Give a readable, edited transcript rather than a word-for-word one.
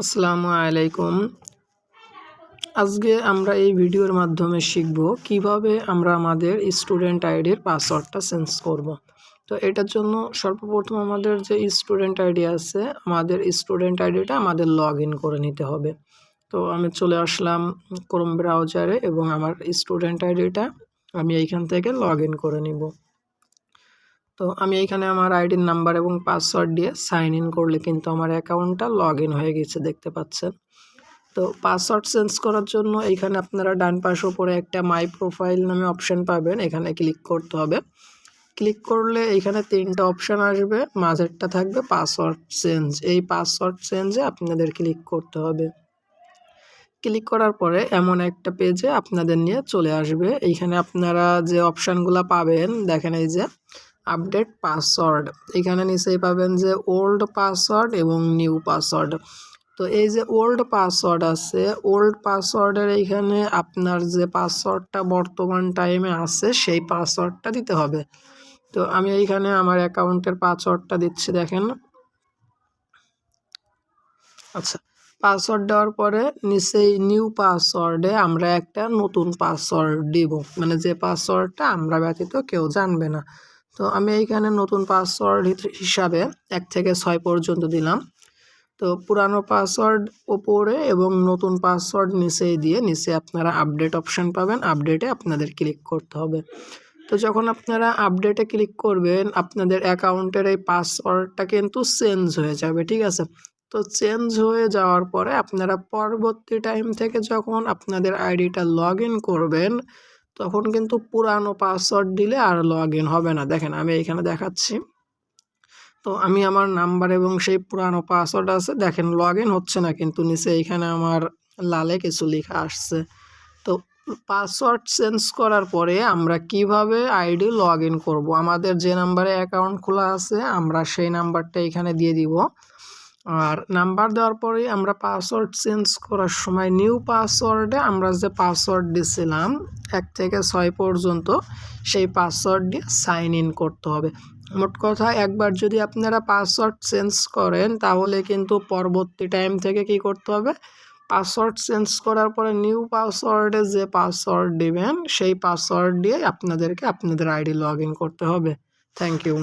আসসালামু আলাইকুম। আজকে আমরা এই ভিডিওর মাধ্যমে শিখব কিভাবে আমরা আমাদের স্টুডেন্ট আইডির পাসওয়ার্ডটা চেঞ্জ করব। তো এটার জন্য সর্বপ্রথম আমাদের যে স্টুডেন্ট আইডি আছে, আমাদের স্টুডেন্ট আইডিটা আমাদের লগ ইন করে নিতে হবে। তো আমি চলে আসলাম ক্রোম ব্রাউজারে এবং আমার স্টুডেন্ট আইডিটা আমি এইখান থেকে লগ ইন করে নিব। তো আমি এইখানে আমার আইডির নাম্বার এবং পাসওয়ার্ড দিয়ে সাইন ইন করলে কিন্তু আমার অ্যাকাউন্টটা লগ ইন হয়ে গেছে, দেখতে পাচ্ছেন। তো পাসওয়ার্ড চেঞ্জ করার জন্য এইখানে আপনারা ডান পাশ উপরে একটা মাই প্রোফাইল নামে অপশান পাবেন, এখানে ক্লিক করতে হবে। ক্লিক করলে এইখানে 3টা অপশান আসবে, মাঝেরটা থাকবে পাসওয়ার্ড চেঞ্জ। এই পাসওয়ার্ড চেঞ্জে আপনাদের ক্লিক করতে হবে। ক্লিক করার পরে এমন একটা পেজে আপনাদের নিয়ে চলে আসবে। এইখানে আপনারা যে অপশানগুলো পাবেন দেখেন, এই যে আপডেট পাসওয়ার্ড, এখানে নিচেই পাবেন যে ওল্ড পাসওয়ার্ড এবং নিউ পাসওয়ার্ড। তো এই যে ওল্ড পাসওয়ার্ড আছে, ওল্ড পাসওয়ার্ডের এইখানে আপনার যে পাসওয়ার্ডটা বর্তমান টাইমে আছে সেই পাসওয়ার্ডটা দিতে হবে। তো আমি এইখানে আমার অ্যাকাউন্টের পাসওয়ার্ডটা দিচ্ছি, দেখেন। আচ্ছা, পাসওয়ার্ড দেওয়ার পরে নিচেই নিউ পাসওয়ার্ডে আমরা একটা নতুন পাসওয়ার্ড দিব, মানে যে পাসওয়ার্ডটা আমরা ব্যতীত কেউ জানবে না। তো আমি এইখানে নতুন পাসওয়ার্ড হিসাবে 1 থেকে 6 পর্যন্ত দিলাম। তো পুরানো পাসওয়ার্ড ওপরে এবং নতুন পাসওয়ার্ড নিচেই দিয়ে নিচে আপনারা আপডেট অপশান পাবেন, আপডেটে আপনাদের ক্লিক করতে হবে। তো যখন আপনারা আপডেটে ক্লিক করবেন, আপনাদের অ্যাকাউন্টের এই পাসওয়ার্ডটা কিন্তু চেঞ্জ হয়ে যাবে, ঠিক আছে। তো চেঞ্জ হয়ে যাওয়ার পরে আপনারা পরবর্তী টাইম থেকে যখন আপনাদের আইডিটা লগ ইন করবেন, তখন কিন্তু পুরানো পাসওয়ার্ড দিলে আর লগ ইন হবে না। দেখেন আমি এখানে দেখাচ্ছি। তো আমি আমার নাম্বার এবং সেই পুরানো পাসওয়ার্ড আছে, দেখেন লগ ইন হচ্ছে না, কিন্তু নিচে এইখানে আমার লালে কিছু লেখা আসছে। তো পাসওয়ার্ড চেঞ্জ করার পরে আমরা কিভাবে আইডি লগ ইন করবো, আমাদের যে নাম্বারে অ্যাকাউন্ট খোলা আছে আমরা সেই নাম্বারটা এখানে দিয়ে দিব। আর নাম্বার দেওয়ার পরে আমরা পাসওয়ার্ড চেঞ্জ করার সময় নিউ পাসওয়ার্ডে আমরা যে পাসওয়ার্ড দিয়েছিলাম 1 থেকে 6 পর্যন্ত, সেই পাসওয়ার্ড দিয়ে সাইন ইন করতে হবে। মোট কথা, একবার যদি আপনারা পাসওয়ার্ড চেঞ্জ করেন তাহলে কিন্তু পরবর্তী টাইম থেকে কি করতে হবে, পাসওয়ার্ড চেঞ্জ করার পরে নিউ পাসওয়ার্ডে যে পাসওয়ার্ড দিবেন সেই পাসওয়ার্ড দিয়ে আপনাদেরকে আপনাদের আইডি লগ ইন করতে হবে। Thank you.